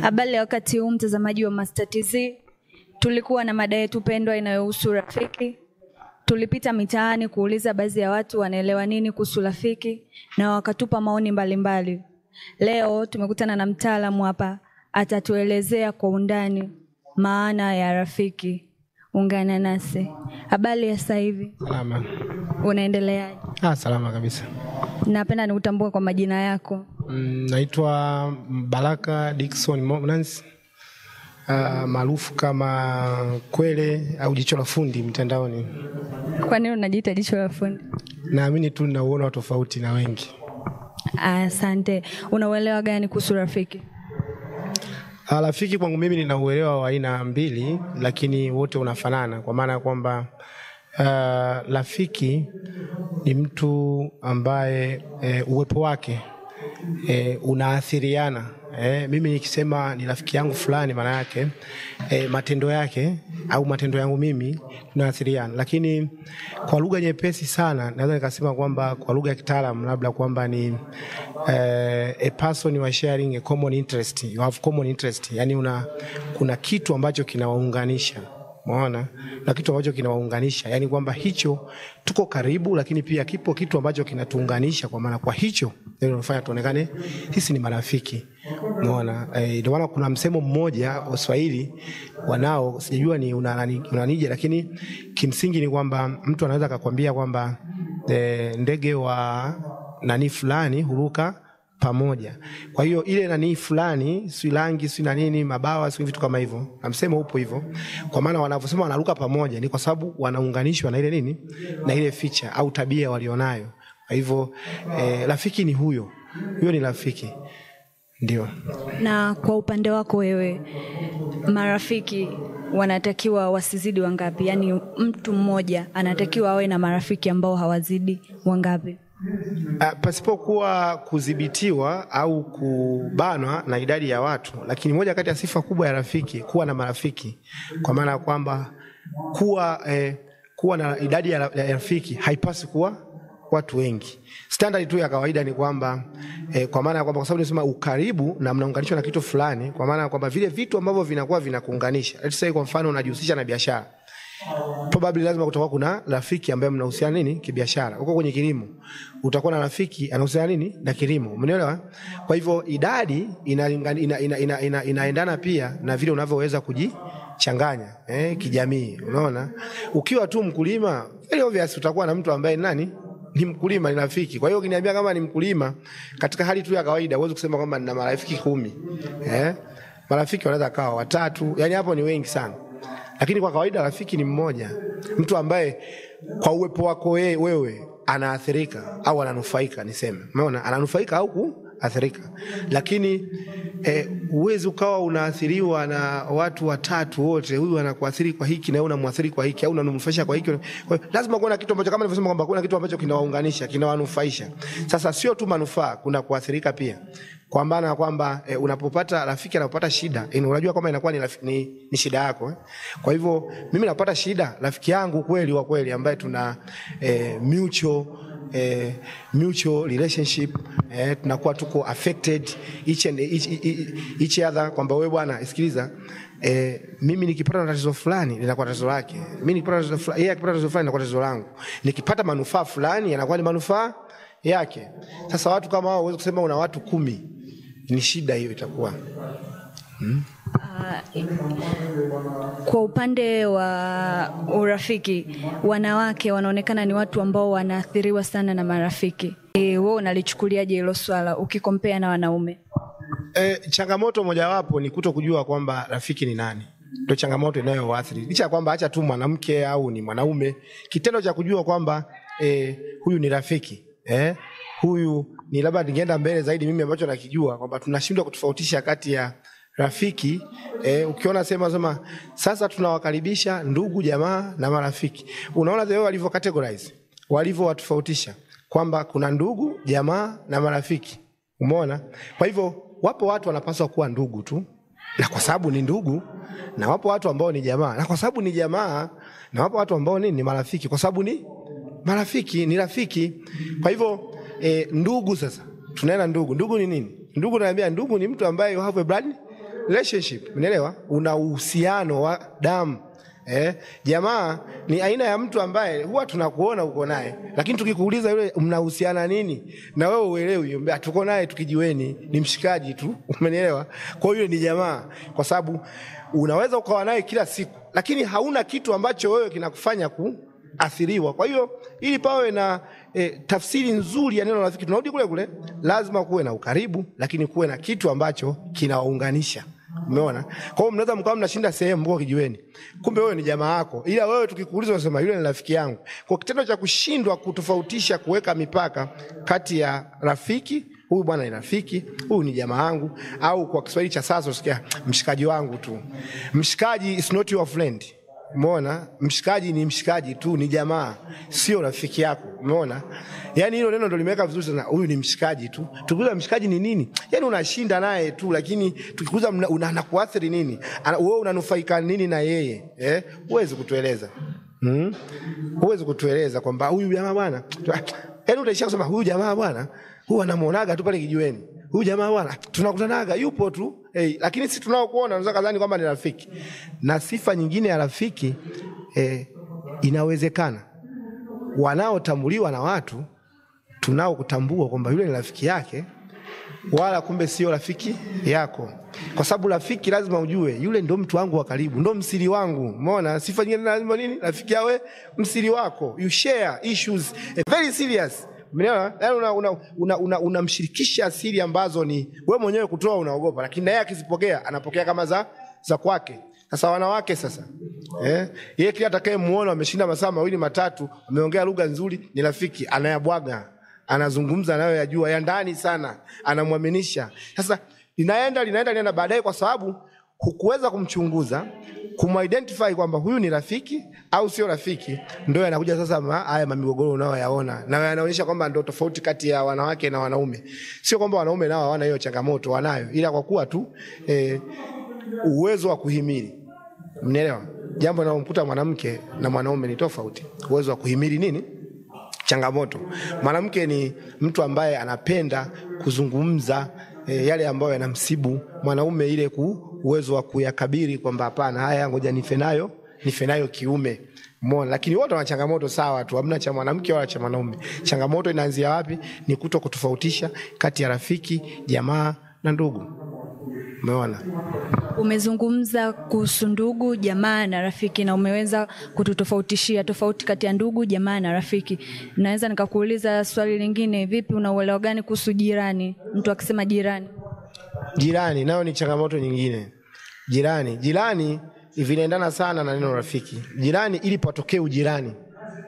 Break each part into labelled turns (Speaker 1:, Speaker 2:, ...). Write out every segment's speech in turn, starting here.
Speaker 1: Habari ya wakati huu mtazamaji wa Master TZ. Tulikuwa na mada yetu pendwa inayohusu rafiki. Tulipita mitaani kuuliza baadhi ya watu wanaelewa nini kuhusu rafiki na wakatupa maoni mbalimbali. Leo tumekutana na mtaalamu hapa, atatuelezea kwa undani maana ya rafiki. Ungana nasi. Habari ya sasa hivi?
Speaker 2: Salama.
Speaker 1: Unaendeleaje?
Speaker 2: Salama kabisa.
Speaker 1: Napenda nikutambue kwa majina yako.
Speaker 2: Naitwa Baraka Dickson Momnans, maarufu kama Kwele au Jicho la Fundi mtandaoni.
Speaker 1: Kwa nini unajiita Jicho la Fundi?
Speaker 2: Naamini tu nauona tofauti na wengi.
Speaker 1: Asante. Unauelewa gani kuhusu rafiki?
Speaker 2: Rafiki kwangu mimi ninauelewa wa aina mbili, lakini wote unafanana, kwa maana kwamba rafiki ni mtu ambaye uwepo wake unaathiriana. Mimi nikisema ni rafiki yangu fulani, maana yake matendo yake au matendo yangu mimi tunaathiriana. Lakini kwa lugha nyepesi sana naweza nikasema kwamba kwa lugha ya kitaalamu labda kwamba ni a person you are sharing a common interest. You have common interest. Yani kuna kitu ambacho kinawaunganisha. Umeona? Na kitu ambacho kinawaunganisha, yani kwamba hicho tuko karibu, lakini pia kipo kitu ambacho kinatuunganisha, kwa maana kwa hicho ndio inafanya tuonekane sisi ni marafiki. Umeona? Ndio maana kuna msemo mmoja wa Swahili wanao, sijajua ni unanije, lakini kimsingi ni kwamba mtu anaweza akakwambia kwamba ndege wa nani fulani huruka pamoja. Kwa hiyo ile nani fulani, si rangi, si na nini, mabawa, si vitu kama hivyo. Na msemo upo hivyo. Kwa maana wanavyosema wanaruka pamoja ni kwa sababu wanaunganishwa na ile nini? Na ile feature au tabia walionayo. Kwa hivyo rafiki ni huyo. Huyo ni rafiki. Ndio.
Speaker 1: Na kwa upande wako wewe, marafiki wanatakiwa wasizidi wangapi? Yaani mtu mmoja anatakiwa awe na marafiki ambao hawazidi wangapi?
Speaker 2: Pasipokuwa kudhibitiwa au kubanwa na idadi ya watu, lakini moja kati ya sifa kubwa ya rafiki kuwa na marafiki, kwa maana kwamba kuwa na idadi ya rafiki haipasi kuwa watu wengi. Standard tu ya kawaida ni kwamba kwa maana kwamba, kwa sababu tunasema ukaribu na mnaunganishwa na kitu fulani, kwa maana kwamba vile vitu ambavyo vinakuwa vinakuunganisha. Let's say kwa mfano unajihusisha na biashara, probably lazima kutakuwa kuna rafiki ambaye mnahusiana nini kibiashara. Uko kwenye kilimo, utakuwa na rafiki anahusiana nini na kilimo. Umeelewa? Kwa hivyo idadi inaendana pia na vile unavyoweza kujichanganya kijamii. Unaona? Ukiwa tu mkulima, very obvious utakuwa na mtu ambaye nani ni mkulima, ni rafiki. Kwa hiyo ukiniambia kama ni mkulima katika hali tu ya kawaida, huwezi kusema kwamba nina marafiki 10. Marafiki wanaweza kawa 3, yani hapo ni wengi sana. Lakini kwa kawaida rafiki ni mmoja, mtu ambaye kwa uwepo wako wewe anaathirika au ananufaika, niseme. Umeona? Ananufaika au kuathirika. Lakini uwezo ukawa unaathiriwa na watu watatu wote, huyu anakuathiri kwa hiki na wewe unamwathiri kwa hiki au unamnufaisha kwa hiki. Kwa lazima kuwe na kitu ambacho, kama nilivyosema kwamba kuna kitu ambacho kinawaunganisha, kinawanufaisha. Sasa sio tu manufaa, kuna kuathirika pia. Kwa maana kwamba unapopata rafiki anapopata shida, unajua kwamba inakuwa ni shida yako. Kwa hivyo mimi napata shida, rafiki yangu kweli wa kweli ambaye tuna mutual relationship, tunakuwa tuko affected each other, kwamba wewe bwana sikiliza, mimi nikipata tatizo fulani linakuwa tatizo lake, mimi nikipata tatizo fulani, yeye akipata tatizo fulani linakuwa tatizo langu, nikipata manufaa fulani yanakuwa ni manufaa yake. Sasa watu kama hao uweze kusema una watu 10, ni shida hiyo itakuwa.
Speaker 1: Kwa upande wa urafiki, wanawake wanaonekana ni watu ambao wanaathiriwa sana na marafiki. Wewe unalichukuliaje hilo swala ukikompea na wanaume?
Speaker 2: Changamoto mojawapo ni kutokujua kwamba rafiki ni nani. Ndio changamoto inayoathiri. Licha kwamba acha tu mwanamke au ni mwanaume, kitendo cha kujua kwamba huyu ni rafiki, huyu ni, labda ningeenda mbele zaidi mimi ambacho nakijua kwamba tunashindwa kutofautisha kati ya rafiki, ukiona sema sasa tunawakaribisha ndugu, jamaa na marafiki. Unaona wao walivyo categorize, walivyo watofautisha kwamba kuna ndugu, jamaa na marafiki. Umeona? Kwa hivyo wapo watu wanapaswa kuwa ndugu tu na kwa sababu ni ndugu, na wapo watu ambao ni jamaa na kwa sababu ni jamaa, na wapo watu ambao ni marafiki kwa sababu ni marafiki, ni rafiki. Kwa hivyo ndugu, sasa tunaenda ndugu ni nini? Ndugu naambia, ndugu ni mtu ambaye you have a relationship, umeelewa? Una uhusiano wa damu. Jamaa ni aina ya mtu ambaye huwa tunakuona uko naye, lakini tukikuuliza yule mnahusiana nini, na wewe uelewi, tuko naye tukijiweni, ni mshikaji tu, umeelewa? Kwa hiyo ni jamaa, kwa sababu unaweza ukawa naye kila siku, lakini hauna kitu ambacho wewe kinakufanya kuathiriwa. Kwa hiyo ili pawe na tafsiri nzuri ya neno rafiki, tunarudi kule kule, lazima kuwe na ukaribu, lakini kuwe na kitu ambacho kinawaunganisha. Umeona? Kwa hiyo mnaweza mkawa mnashinda sehemu mko kijiweni, kumbe wewe ni jamaa yako, ila wewe tukikuuliza unasema yule ni rafiki yangu. Kwa kitendo cha kushindwa kutofautisha, kuweka mipaka kati ya rafiki, huyu bwana ni rafiki, huyu ni jamaa yangu, au kwa Kiswahili cha sasa usikia mshikaji wangu tu. Mshikaji is not your friend. Umeona? Mshikaji ni mshikaji tu, ni jamaa, sio rafiki yako. Umeona? Yaani hilo neno ndio limeweka vizuri sana. Huyu ni mshikaji tu. Tukikuza mshikaji ni nini? Yaani unashinda naye tu, lakini tukikuza unakuathiri nini? Wewe unanufaika nini na yeye? Huwezi kutueleza. Huwezi kutueleza kwamba huyu jamaa bwana. Yaani utaishia kusema huyu jamaa bwana, huyu anamuonaga tu pale kijiweni. Huyu jamaa bwana tunakutanaga yupo tu. Lakini sisi tunaokuona tunaweza kadhani kwamba ni rafiki. Na sifa nyingine ya rafiki, inawezekana wanaotambuliwa na watu tunao kutambua kwamba yule ni rafiki yake, wala kumbe sio rafiki yako. Kwa sababu rafiki lazima ujue yule ndo mtu wangu wa karibu, ndo msiri wangu. Umeona? Sifa nyingine lazima nini? Rafiki awe msiri wako. You share issues, very serious. Umeelewa? Yaani unamshirikisha siri ambazo ni wewe mwenyewe kutoa unaogopa, lakini naye akizipokea anapokea kama za kwake. Sasa wanawake sasa, yeye kila atakayemuona ameshinda masaa 2 matatu, ameongea lugha nzuri, ni rafiki, anayabwaga, anazungumza nayo yajua ya ndani sana, anamwaminisha. Sasa linaenda baadaye, kwa sababu hukuweza kumchunguza, kumidentify kwamba huyu ni rafiki au sio rafiki, ndio yanakuja sasa haya mamigogoro unayoyaona, na yanaonyesha kwamba ndio tofauti kati ya wanawake na wanaume. Sio kwamba wanaume nao hawana hiyo changamoto, wanayo, ila kwa kuwa tu uwezo wa kuhimili. Mnaelewa? Jambo linalomkuta mwanamke na mwanaume ni tofauti. Uwezo wa kuhimili nini? Changamoto. Mwanamke ni mtu ambaye anapenda kuzungumza yale ambayo yanamsibu. Mwanaume ile uwezo wa kuyakabiri kwamba hapana, haya ngoja nife nayo kiume. Umeona? Lakini wote wana changamoto sawa tu, hamna cha mwanamke wala cha mwanaume. Changamoto inaanzia wapi? Ni kutofautisha kati ya rafiki, jamaa na ndugu. Umeona?
Speaker 1: Umezungumza kuhusu ndugu, jamaa na rafiki, na umeweza kututofautishia tofauti kati ya ndugu, jamaa na rafiki. Naweza nikakuuliza swali lingine, vipi unauelewa gani kuhusu jirani? Mtu akisema jirani nayo ni changamoto nyingine. Jirani vinaendana sana na neno rafiki. Jirani, ili patokee ujirani,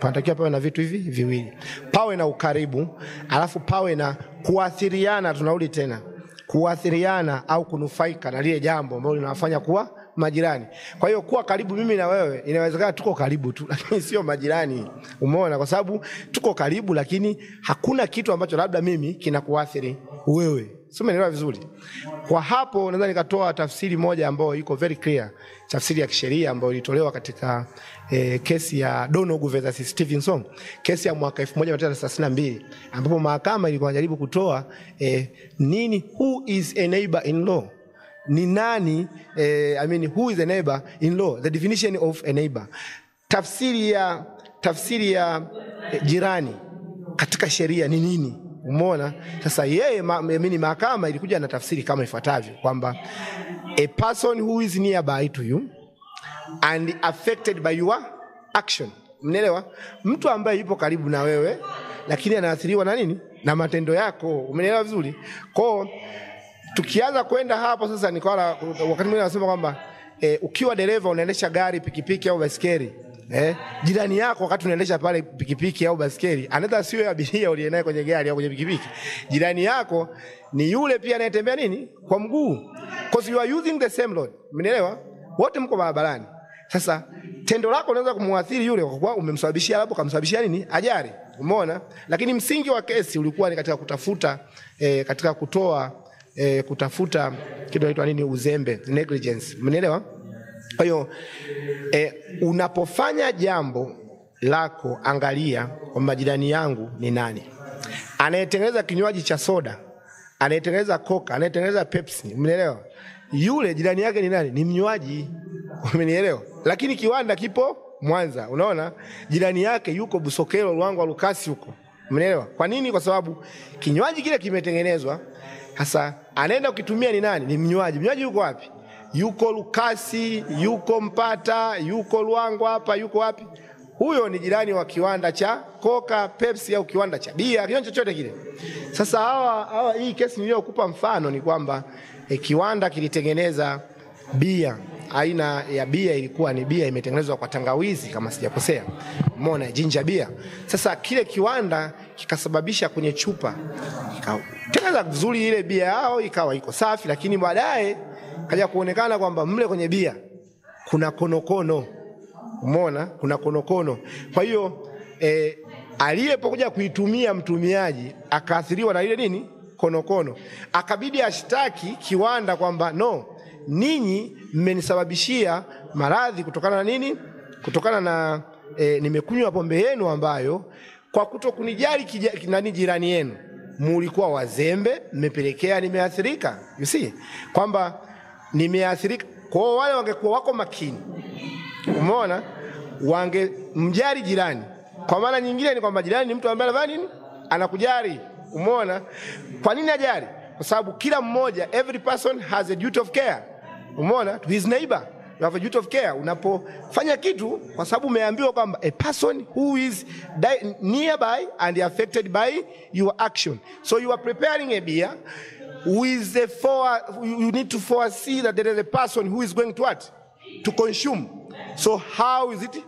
Speaker 1: panatakiwa pawe na vitu hivi viwili. Pawe na ukaribu, alafu pawe na kuathiriana. Tunarudi tena, kuathiriana au kunufaika na lile jambo ambalo linawafanya kuwa majirani. Kwa hiyo kuwa karibu mimi na wewe, inawezekana tuko karibu tu, lakini sio majirani. Umeona? Kwa sababu tuko karibu, lakini hakuna kitu ambacho labda mimi kinakuathiri wewe. Sio, umeelewa vizuri? Kwa hapo naweza nikatoa tafsiri moja ambayo iko very clear, tafsiri ya kisheria ambayo ilitolewa katika kesi ya Donoghue versus Stevenson, kesi ya mwaka 1932, ambapo mahakama ilikuwa inajaribu kutoa nini, who is a neighbor in law, ni nani, who is a neighbor in law, the definition of a neighbor, tafsiri ya jirani katika sheria ni nini. Umeona? Sasa yeye mahakama ilikuja na tafsiri kama ifuatavyo, kwamba a person who is nearby to you and affected by your action. Mnaelewa? Mtu ambaye yupo karibu na wewe lakini anaathiriwa na nini? Na matendo yako. Umeelewa vizuri? Kwa tukianza kwenda hapo sasa, ni kwa wakati mwingine nasema kwamba ukiwa dereva unaendesha gari, pikipiki au baiskeli, jirani yako wakati unaendesha pale pikipiki au baiskeli, anaweza sio abiria uliye naye kwenye gari au kwenye pikipiki. Jirani yako ni yule pia anayetembea nini? Kwa mguu. Because you are using the same road. Mnaelewa? Wote mko barabarani. Sasa tendo lako linaweza kumuathiri yule kwa kuwa umemsababishia, labda kumsababishia nini? Ajali. Umeona? Lakini msingi wa kesi ulikuwa ni katika kutafuta katika kutafuta kitu kinaitwa nini? Uzembe, negligence. Mnaelewa? Kwa hiyo unapofanya jambo lako, angalia kwamba jirani yangu ni nani. Anayetengeneza kinywaji cha soda, anayetengeneza Coca, anayetengeneza Pepsi, umeelewa?
Speaker 2: yule jirani yake ni nani? Ni mnywaji. Umenielewa? Lakini kiwanda kipo Mwanza, unaona? Jirani yake yuko Busokelo, Ruangwa, Lukasi huko. Umenielewa? Kwa nini? Kwa sababu kinywaji kile kimetengenezwa, hasa anaenda kukitumia ni nani? Ni mnywaji. Mnywaji yuko wapi? Yuko Lukasi, yuko Mpata, yuko Ruangwa hapa, yuko wapi? Huyo ni jirani wa kiwanda cha Coca, Pepsi au kiwanda cha bia, kinywaji chochote kile. Sasa hawa hii kesi niliyokupa mfano ni kwamba kiwanda kilitengeneza bia. Aina ya bia ilikuwa ni bia imetengenezwa kwa tangawizi kama sijakosea. Umeona, ginger beer. Sasa kile kiwanda kikasababisha kwenye chupa ikatengeneza vizuri ile bia yao, ikawa iko safi, lakini baadaye kaja kuonekana kwamba mle kwenye bia kuna konokono. Umeona, kuna konokono. Kwa hiyo aliyepokuja kuitumia mtumiaji akaathiriwa na ile nini? Konokono. Akabidi ashtaki kiwanda kwamba no, ninyi mmenisababishia maradhi kutokana na nini? Kutokana na nimekunywa pombe yenu ambayo kwa kutokunijali nani jirani yenu, mulikuwa wazembe, mmepelekea nimeathirika. You see? Kwamba nimeathirika. Kwa wale wangekuwa wako makini, umeona, wangemjali jirani. Kwa maana nyingine ni kwamba jirani ni mtu ambaye anafanya nini? Anakujali. Umeona? Kwa nini ajali? Kwa sababu kila mmoja, every person has a duty of care. Umeona? To his neighbor, you have a duty of care. Unapofanya kitu kwa sababu umeambiwa kwamba a person who is nearby and affected by your action. So you are preparing a beer with you need to foresee that there is a person who is going to what? To consume. So how is it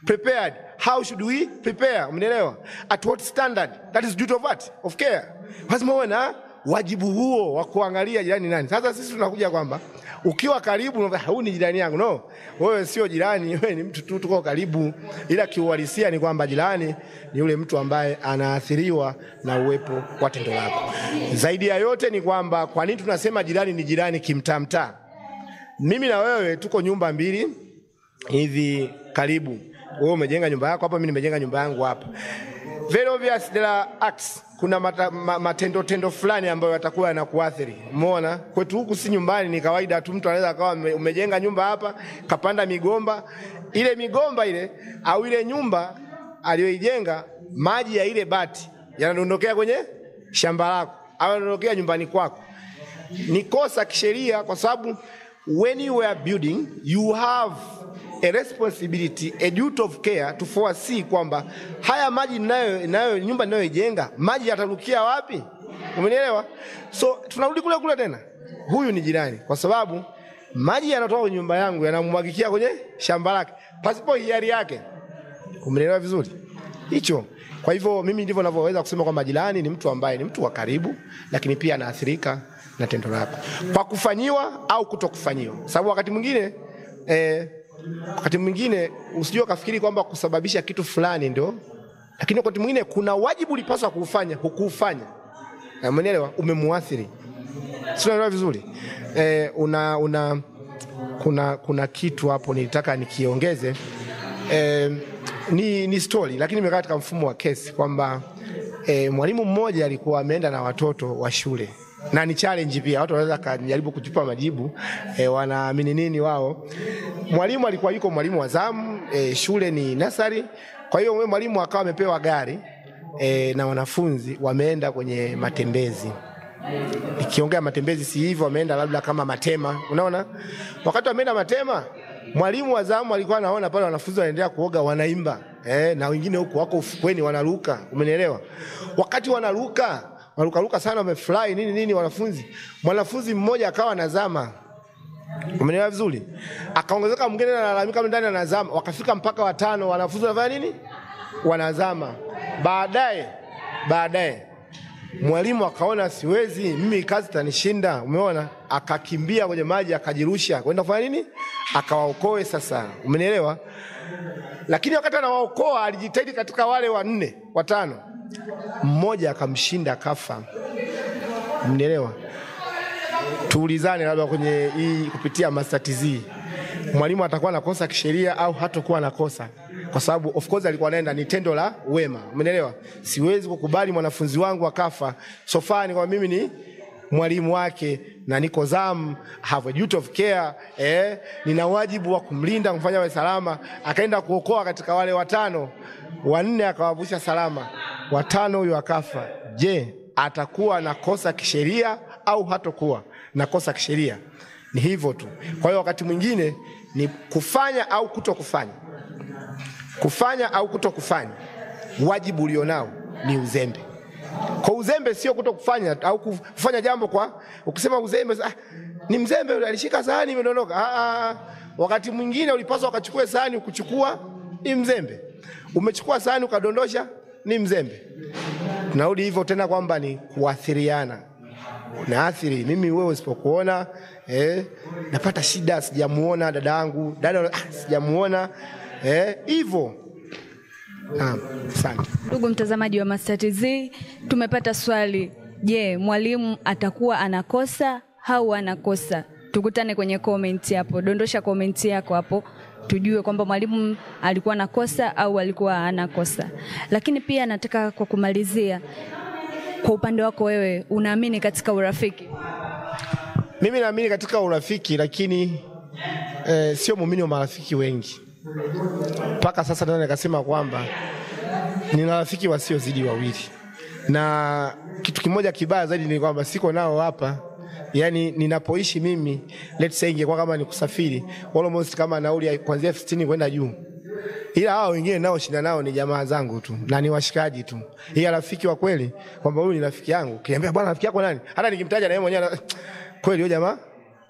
Speaker 2: prepared? How should we prepare? Umeelewa? At what standard? That is duty of what? Of care. Lazima uwe na wajibu huo wa kuangalia jirani nani. Sasa sisi tunakuja kwamba ukiwa karibu unaona huyu ni jirani yangu. No, wewe sio jirani, wewe ni mtu tu tuko karibu, ila kiuhalisia ni kwamba jirani ni yule mtu ambaye anaathiriwa na uwepo wa tendo lako. Zaidi ya yote ni kwamba kwa nini tunasema jirani ni jirani kimtamtaa? Mimi na wewe tuko nyumba mbili hivi karibu. Wewe umejenga nyumba yako hapa, mimi nimejenga nyumba yangu hapa. Very obvious there are acts. Kuna matendo fulani ambayo yatakuwa yanakuathiri. Umeona? Kwetu huku si nyumbani, ni kawaida tu, mtu anaweza akawa umejenga nyumba hapa, kapanda migomba. Ile migomba ile au ile nyumba aliyoijenga, maji ya ile bati yanadondokea kwenye shamba lako au yanadondokea nyumbani kwako. Ni kosa kisheria kwa sababu when you are building, you have a responsibility, a duty of care to foresee kwamba haya maji nayo nyumba ninayoijenga, maji yatarukia wapi? Umenielewa? So tunarudi kule tena. Huyu ni jirani kwa sababu maji yanatoka kwenye nyumba yangu yanamwagikia kwenye shamba lake pasipo hiari yake. Umenielewa vizuri? Hicho. Kwa hivyo mimi ndivyo ninavyoweza kusema kwamba jirani ni mtu ambaye ni mtu wa karibu, lakini pia anaathirika na tendo lako kwa kufanyiwa au kutokufanyiwa. Sababu wakati mwingine usijue kafikiri kwamba kusababisha kitu fulani ndio, lakini wakati mwingine kuna wajibu ulipaswa kuufanya, hukufanya. Umeelewa? Umemuathiri. Sio unaelewa vizuri? Kuna kitu hapo nilitaka nikiongeze. Ni story lakini imekaa katika mfumo wa kesi kwamba mwalimu mmoja alikuwa ameenda na watoto wa shule. Na ni challenge pia, watu wanaweza kujaribu kutupa majibu, wanaamini nini wao. Mwalimu alikuwa yuko mwalimu wa zamu, shule ni nursery. Kwa hiyo mwalimu akawa amepewa gari na wanafunzi wameenda kwenye matembezi. Nikiongea matembezi si hivyo, wameenda labda kama Matema, unaona? Wakati wameenda Matema, mwalimu wa zamu alikuwa anaona pale wanafunzi wanaendelea kuoga, wanaimba, na wengine huko wako ufukweni wanaruka, umenielewa? Wakati wanaruka sana, wamefly nini mwanafunzi mmoja akawa anazama. Umenielewa vizuri? Akaongezeka mwingine analalamika ndani anazama, wakafika mpaka 5 wanafunzi wanafanya nini? Wanazama. Baadaye mwalimu akaona siwezi, mimi kazi tanishinda, umeona? Akakimbia kwenye maji akajirusha kwenda kufanya nini? Akawaokoe sasa. Umenielewa? Lakini wakati anawaokoa alijitahidi katika wale 5, mmoja akamshinda akafa. Umenielewa? Tuulizane labda kwenye hii kupitia Master TZ. Mwalimu atakuwa anakosa kisheria au hatakuwa anakosa? Kwa sababu of course alikuwa anaenda ni tendo la wema. Umenielewa? Siwezi kukubali mwanafunzi wangu akafa. Sofani kwa mimi mwalimu wake na niko zamu, have a duty of care, nina wajibu wa kumlinda, kumfanya awe salama. Akaenda kuokoa katika wale 5, 4 akawavusha salama, 5 huyo akafa. Je, atakuwa na kosa kisheria au hatakuwa na kosa kisheria? Ni hivyo tu. Kwa hiyo wakati mwingine ni kufanya au kutokufanya. Kufanya au kutokufanya, wajibu ulionao ni uzembe. Kwa uzembe sio kutokufanya au kufanya jambo kwa ukisema uzembe, ni mzembe yule alishika sahani imedondoka. Wakati mwingine ulipaswa ukachukue sahani ukuchukua, ni mzembe. Umechukua sahani ukadondosha, ni mzembe. Tunarudi hivyo tena kwamba ni kuathiriana. Naathiri mimi wewe usipokuona, napata shida, sijamuona dada yangu, dada sijamuona, hivyo. Asante.
Speaker 1: Ndugu mtazamaji wa Master TZ, tumepata swali. Je, mwalimu atakuwa anakosa au anakosa? Tukutane kwenye comment hapo. Dondosha comment yako hapo tujue kwamba mwalimu alikuwa anakosa au alikuwa anakosa. Lakini pia nataka kwa kumalizia, kwa upande wako wewe unaamini katika urafiki?
Speaker 2: Mimi naamini katika urafiki, lakini sio muumini wa marafiki wengi. Paka sasa ndio nikasema kwamba nina rafiki wasiozidi 2. Na kitu kimoja kibaya zaidi ni kwamba siko nao hapa. Yaani ninapoishi mimi, let's say ingekuwa kama ni kusafiri, almost kama nauli kuanzia 60 kwenda juu. Ila hao wengine nao shinda nao ni jamaa zangu tu na ni washikaji tu. Ila rafiki wa kweli kwamba huyu ni rafiki yangu, kiambia bwana rafiki yako nani? Hata nikimtaja na yeye mwenyewe kweli huyo jamaa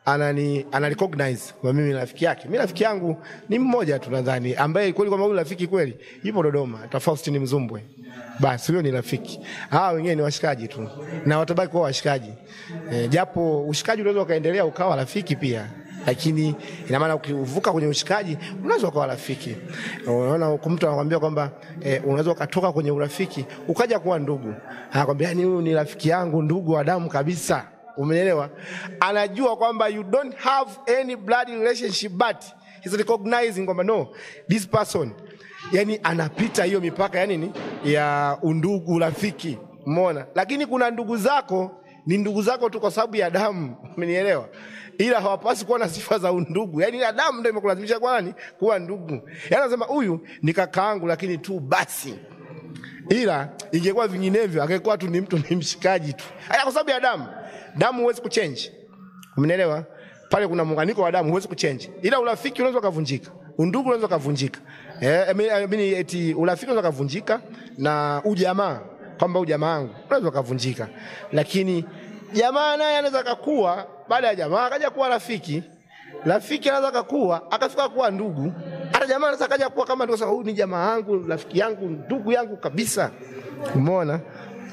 Speaker 2: ana recognize kwa mimi rafiki yake. Mimi rafiki yangu ni mmoja tu nadhani, ambaye kweli kwamba huyu rafiki kweli yupo Dodoma, Faustini Mzumbwe. Basi huyo ni rafiki. Hawa wengine ni washikaji tu na watabaki kuwa washikaji. Japo ushikaji unaweza ukaendelea ukawa rafiki pia, lakini ina maana ukivuka kwenye ushikaji unaweza kuwa rafiki. Unaona mtu anakuambia kwamba unaweza ukatoka kwenye urafiki ukaja kuwa ndugu. Anakuambia ni huyu ni rafiki yangu, ndugu wa damu kabisa. Umeelewa? Anajua kwamba you don't have any blood relationship, but he's recognizing kwamba no, this person, yani anapita hiyo mipaka ya nini? Ya undugu, rafiki. Umeona? Lakini kuna ndugu zako, ni ndugu zako tu kwa sababu ya damu. Umenielewa? Ila hawapasi kuwa na sifa za undugu. Yaani ya damu ndio imekulazimisha kwa nani? Kuwa ndugu. Yaani anasema huyu ni kakaangu lakini tu basi. Ila ingekuwa vinginevyo angekuwa tu ni mtu ni mshikaji tu. Hata kwa sababu ya damu. Damu huwezi kuchange. Umeelewa? Pale kuna muunganiko wa damu huwezi kuchange. Ila urafiki unaweza kuvunjika. Undugu unaweza kuvunjika. Eti urafiki unaweza kuvunjika na ujamaa, kwamba ujamaa wangu unaweza kuvunjika. Lakini jamaa naye anaweza kukua, baada ya jamaa akaja kuwa rafiki. Rafiki anaweza kukua akafika kuwa ndugu. Hata jamaa anaweza kaja kuwa kama ndio, sasa huyu ni jamaa wangu, rafiki yangu, ndugu yangu kabisa. Umeona?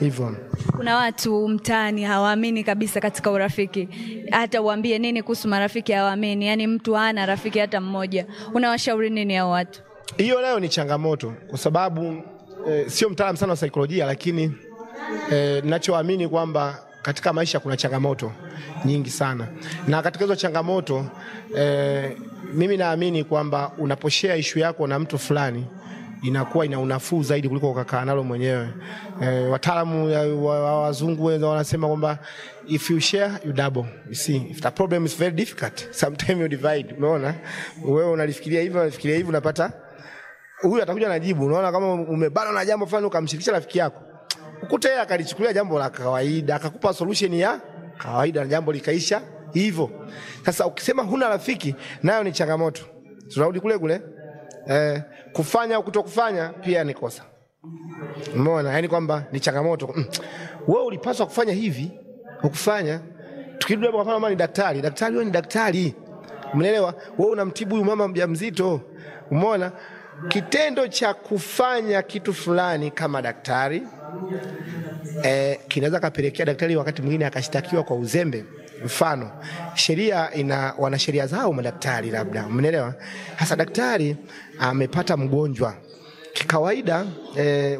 Speaker 2: Hivyo.
Speaker 1: Kuna watu mtaani hawaamini kabisa katika urafiki. Hata uambie nini kuhusu marafiki hawaamini. Yaani mtu hana rafiki hata mmoja. Unawashauri nini hao watu?
Speaker 2: Hiyo nayo ni changamoto kwa sababu sio mtaalamu sana wa saikolojia, lakini ninachoamini kwamba katika maisha kuna changamoto nyingi sana. Na katika hizo changamoto mimi naamini kwamba unaposhare issue yako na mtu fulani inakuwa ina unafuu zaidi kuliko ukakaa nalo mwenyewe. Wataalamu wa wazungu wanasema kwamba if you share you double. You see, if the problem is very difficult, sometimes you divide. Umeona? Wewe unalifikiria hivi, unafikiria hivi, unapata huyu atakuja na jibu. Unaona kama umebana na jambo fulani ukamshirikisha rafiki yako, ukute yeye akalichukulia jambo la kawaida akakupa solution ya kawaida na jambo likaisha hivyo. Sasa ukisema huna rafiki, nayo ni changamoto. Tunarudi kule kule. Kufanya au kutokufanya pia ni kosa. Umeona? Yaani kwamba ni changamoto. Wewe ulipaswa kufanya hivi, ukufanya. Tukirudi hapo kama ni daktari, daktari wewe ni daktari. Umeelewa? Wewe unamtibu huyu mama mjamzito. Umeona? Kitendo cha kufanya kitu fulani kama daktari kinaweza kapelekea daktari wakati mwingine akashtakiwa kwa uzembe. Mfano, sheria wana sheria zao madaktari labda. Umeelewa? Sasa daktari amepata mgonjwa. Kikawaida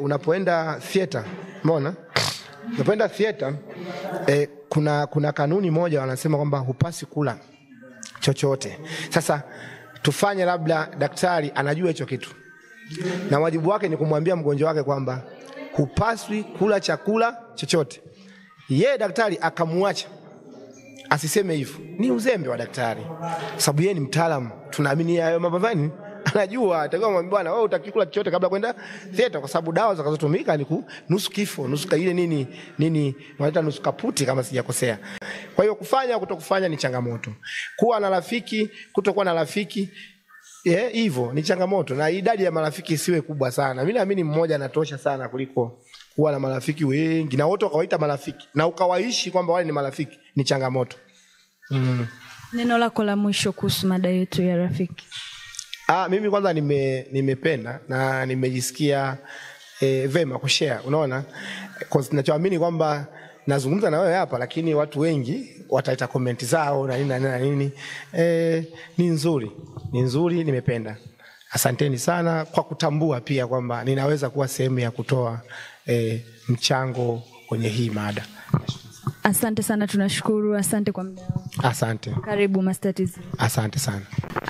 Speaker 2: unapoenda theater, umeona? Unapoenda theater kuna kanuni moja wanasema kwamba hupasi kula chochote. Sasa tufanye labda daktari anajua hicho kitu. Na wajibu wake ni kumwambia mgonjwa wake kwamba hupaswi kula chakula chochote. Yeye daktari akamwacha asiseme hivyo. Ni uzembe wa daktari. Sababu yeye ni mtaalamu. Tunaamini hayo mambo gani? Anajua, atakiwa mwambie bwana wewe utakikula chochote kabla kwenda theater, kwa sababu dawa zakazotumika ni nusu kifo, nusu ile nini wanaita nusu kaputi kama sijakosea. Kwa hiyo kufanya kutokufanya ni changamoto. Kuwa na rafiki, kutokuwa na rafiki hivyo ni changamoto, na idadi ya marafiki isiwe kubwa sana. Mimi naamini mmoja anatosha sana kuliko kuwa na marafiki wengi na wote wakawaita marafiki na ukawaishi kwamba wale ni marafiki, ni changamoto.
Speaker 1: Neno lako la mwisho kuhusu mada yetu ya rafiki?
Speaker 2: Mimi kwanza nimependa na nimejisikia vema kushare, unaona? Kwa ninachoamini kwamba nazungumza na wewe hapa, lakini watu wengi wataita comment zao na nini. Ni nzuri, nimependa. Asanteni sana kwa kutambua pia kwamba ninaweza kuwa sehemu ya kutoa mchango kwenye hii mada.
Speaker 1: Asante sana, tunashukuru. Asante kwa muda wako.
Speaker 2: Asante.
Speaker 1: Karibu Master TZ.
Speaker 2: Asante sana.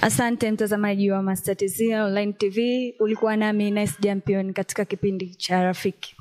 Speaker 1: Asante mtazamaji wa Master TZ Online TV. Ulikuwa nami Nice Champion katika kipindi cha Rafiki.